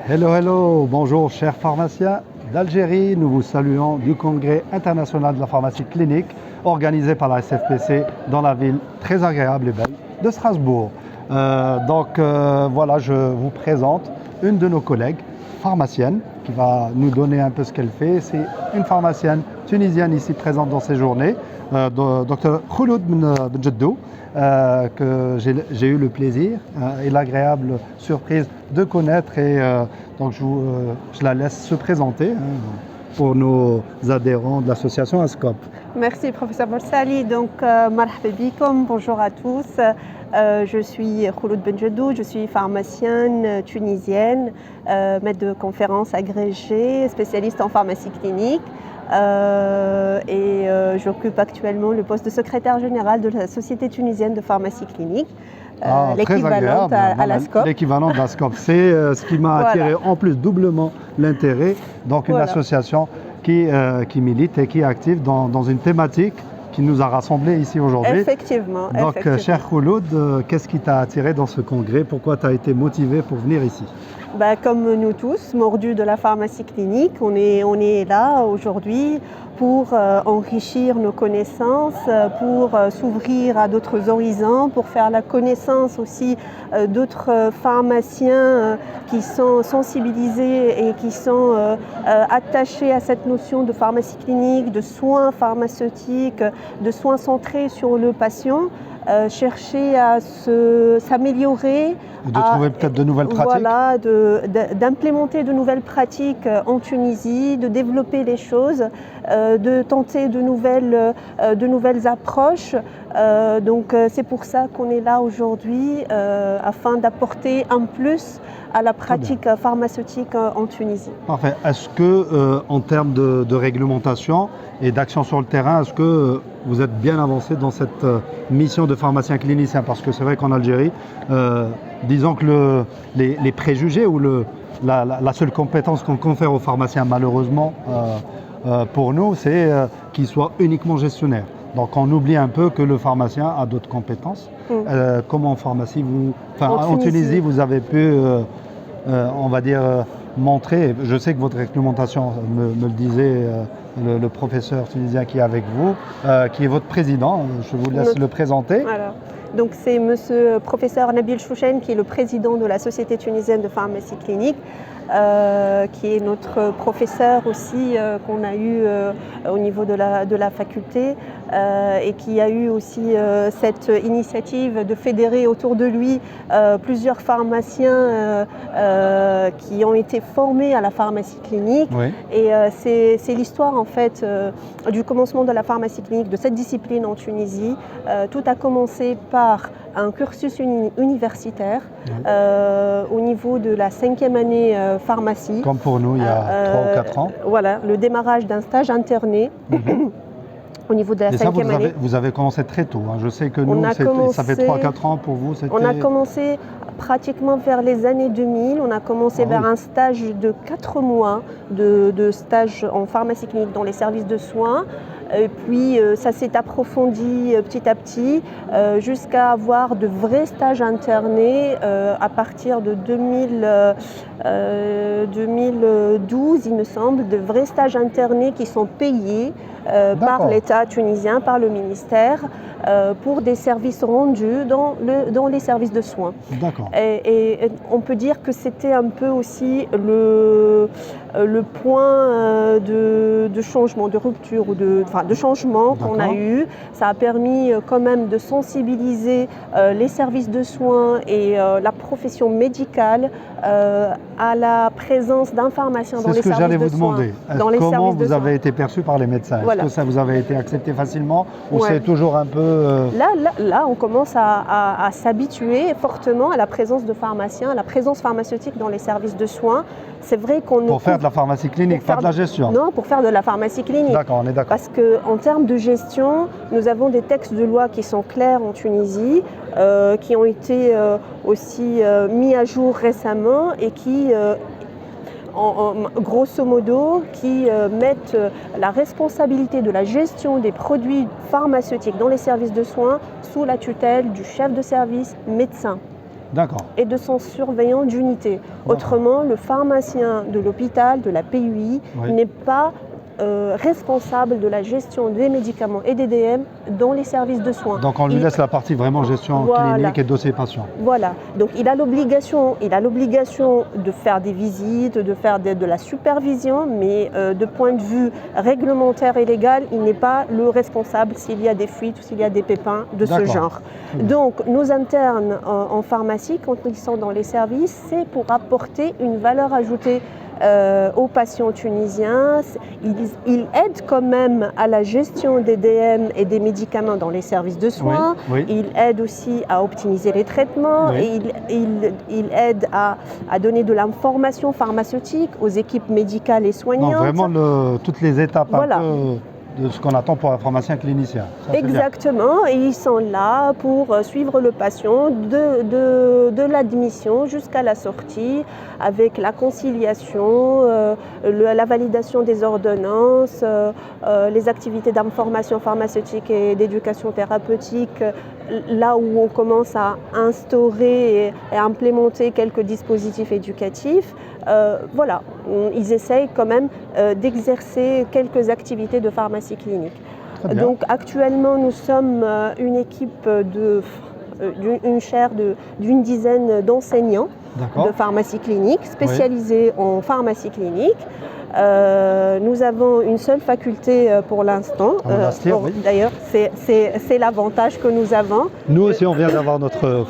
Hello, hello, bonjour chers pharmaciens d'Algérie. Nous vous saluons du Congrès international de la pharmacie clinique organisé par la SFPC dans la ville très agréable et belle de Strasbourg. Voilà, je vous présente une de nos collègues pharmaciennes qui va nous donner un peu ce qu'elle fait. C'est une pharmacienne tunisienne ici présente dans ces journées, Dr Khouloud Benjeddou, que j'ai eu le plaisir et l'agréable surprise de connaître. Donc je la laisse se présenter pour nos adhérents de l'association ASCOP. Merci professeur Borsali. Donc marhaba bikoum, bonjour à tous. Je suis Khouloud Benjeddou, je suis pharmacienne tunisienne, maître de conférence agrégée, spécialiste en pharmacie clinique. J'occupe actuellement le poste de secrétaire général de la Société tunisienne de pharmacie clinique, l'équivalente à l'ASCOP. L'équivalent de l'ASCOP, c'est ce qui m'a attiré en plus doublement l'intérêt. Donc une association qui milite et qui est active dans une thématique qui nous a rassemblés ici aujourd'hui. Effectivement. Donc, cher Khouloud, qu'est-ce qui t'a attiré dans ce congrès? Pourquoi tu as été motivé pour venir ici? Comme nous tous, mordus de la pharmacie clinique, on est là aujourd'hui pour enrichir nos connaissances, pour s'ouvrir à d'autres horizons, pour faire la connaissance aussi d'autres pharmaciens qui sont sensibilisés et qui sont attachés à cette notion de pharmacie clinique, de soins pharmaceutiques, de soins centrés sur le patient. Chercher à s'améliorer. De trouver peut-être de nouvelles pratiques. Voilà, d'implémenter de nouvelles pratiques en Tunisie, de développer les choses, de tenter de nouvelles approches. C'est pour ça qu'on est là aujourd'hui, afin d'apporter un plus à la pratique pharmaceutique en Tunisie. Parfait. Est-ce que, en termes de réglementation et d'action sur le terrain, est-ce que vous êtes bien avancé dans cette mission de pharmacien clinicien? Parce que c'est vrai qu'en Algérie, disons que les préjugés ou la seule compétence qu'on confère aux pharmaciens, malheureusement, pour nous, c'est qu'ils soient uniquement gestionnaires. Donc on oublie un peu que le pharmacien a d'autres compétences. Comment en pharmacie, en Tunisie, vous avez pu, on va dire, montrer, je sais que votre réglementation me le disait, le professeur tunisien qui est avec vous, qui est votre président, je vous laisse le présenter. Voilà. Donc c'est monsieur professeur Nabil Chouchen qui est le président de la Société tunisienne de pharmacie clinique, qui est notre professeur aussi qu'on a eu au niveau de la faculté et qui a eu aussi cette initiative de fédérer autour de lui plusieurs pharmaciens qui ont été formés à la pharmacie clinique. Oui. Et c'est l'histoire en fait du commencement de la pharmacie clinique, de cette discipline en Tunisie. Tout a commencé par un cursus universitaire au niveau de la 5e année pharmacie. Comme pour nous il y a 3 ou 4 ans. Voilà, le démarrage d'un stage interné. Au niveau de la 5e année. Vous avez commencé très tôt. Hein. Je sais que nous, ça fait 3-4 ans pour vous. On a commencé pratiquement vers les années 2000. On a commencé vers un stage de 4 mois de stage en pharmacie clinique dans les services de soins. Et puis ça s'est approfondi petit à petit jusqu'à avoir de vrais stages internés à partir de 2012, il me semble, de vrais stages internés qui sont payés par l'État tunisien, par le ministère, pour des services rendus dans les services de soins. D'accord. Et on peut dire que c'était un peu aussi le point de changement, de rupture ou de changement qu'on a eu. Ça a permis quand même de sensibiliser les services de soins et la profession médicale à la présence d'un pharmacien dans les services de soins. C'est ce que j'allais vous demander. Comment vous avez été perçu par les médecins? Est-ce que ça vous avait été accepté facilement ou c'est toujours un peu... Là, on commence à s'habituer fortement à la présence de pharmaciens, à la présence pharmaceutique dans les services de soins. C'est vrai qu'on Pour faire de la pharmacie clinique, pas de la gestion. Non, pour faire de la pharmacie clinique. D'accord, on est d'accord. Parce qu'en termes de gestion, nous avons des textes de loi qui sont clairs en Tunisie, qui ont été aussi mis à jour récemment et qui, grosso modo, qui mettent la responsabilité de la gestion des produits pharmaceutiques dans les services de soins sous la tutelle du chef de service médecin. D'accord. et de son surveillant d'unité. Autrement, le pharmacien de l'hôpital, de la PUI, Oui. n'est pas responsable de la gestion des médicaments et des DM dans les services de soins. Donc on lui laisse la partie vraiment gestion Voilà. clinique et dossier patient. Voilà, donc il a l'obligation de faire des visites, de faire de la supervision, mais de point de vue réglementaire et légal, il n'est pas le responsable s'il y a des fuites ou s'il y a des pépins de ce D'accord. genre. Très bien. Donc nos internes en pharmacie, quand ils sont dans les services, c'est pour apporter une valeur ajoutée aux patients tunisiens. Ils aident quand même à la gestion des DM et des médicaments dans les services de soins. Oui, oui. Ils aident aussi à optimiser les traitements. Oui. Et ils aident à donner de l'information pharmaceutique aux équipes médicales et Donc soignantes. vraiment toutes les étapes Voilà. un peu de ce qu'on attend pour un pharmacien clinicien. Ça, c'est bien. Exactement, et ils sont là pour suivre le patient de l'admission jusqu'à la sortie avec la conciliation, la validation des ordonnances, les activités d'information pharmaceutique et d'éducation thérapeutique, là où on commence à instaurer et à implémenter quelques dispositifs éducatifs. Voilà, ils essayent quand même d'exercer quelques activités de pharmacie clinique. Très bien. Donc actuellement, nous sommes une équipe une chaire d'une dizaine d'enseignants D'accord. de pharmacie clinique spécialisés en pharmacie clinique. Nous avons une seule faculté pour l'instant. Oui. D'ailleurs, c'est l'avantage que nous avons. Nous aussi, on vient d'avoir notre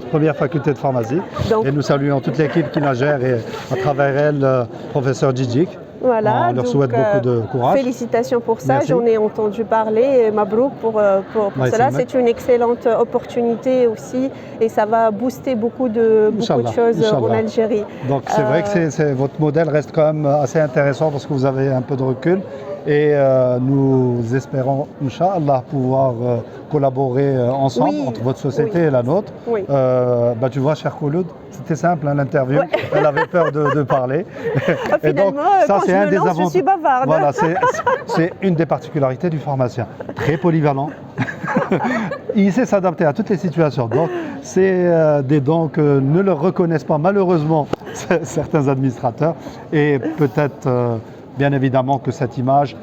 première faculté de pharmacie. Donc, et nous saluons toute l'équipe qui la gère et à travers elle, le professeur Djidjik. voilà, On leur donc, souhaite beaucoup de courage. Félicitations pour ça, Merci. j'en ai entendu parler. Et Mabrouk pour Ouais, cela, c'est c'est une excellente opportunité aussi et ça va booster beaucoup de choses en Inch'Allah. Algérie. Donc c'est vrai que votre modèle reste quand même assez intéressant parce que vous avez un peu de recul et nous espérons, Inch'Allah, pouvoir collaborer ensemble Oui, entre votre société oui. et la nôtre. Oui. Tu vois, cher Khouloud, c'était simple l'interview, elle avait peur de parler. Et donc, Finalement, quand je me lance, je suis bavarde. Voilà, c'est une des particularités du pharmacien. Très polyvalent. Il sait s'adapter à toutes les situations. Donc, c'est des dons que ne le reconnaissent pas malheureusement certains administrateurs. Et peut-être, bien évidemment, que cette image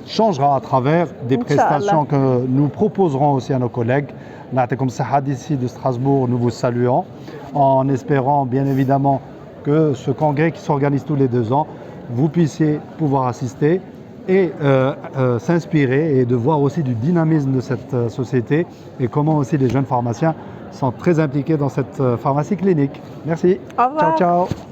changera à travers des prestations que nous proposerons aussi à nos collègues. Comme Sahad d'ici de Strasbourg, nous vous saluons en espérant bien évidemment que ce congrès qui s'organise tous les 2 ans, vous puissiez pouvoir assister et s'inspirer et de voir aussi du dynamisme de cette société et comment aussi les jeunes pharmaciens sont très impliqués dans cette pharmacie clinique. Merci. Au revoir. Ciao, ciao.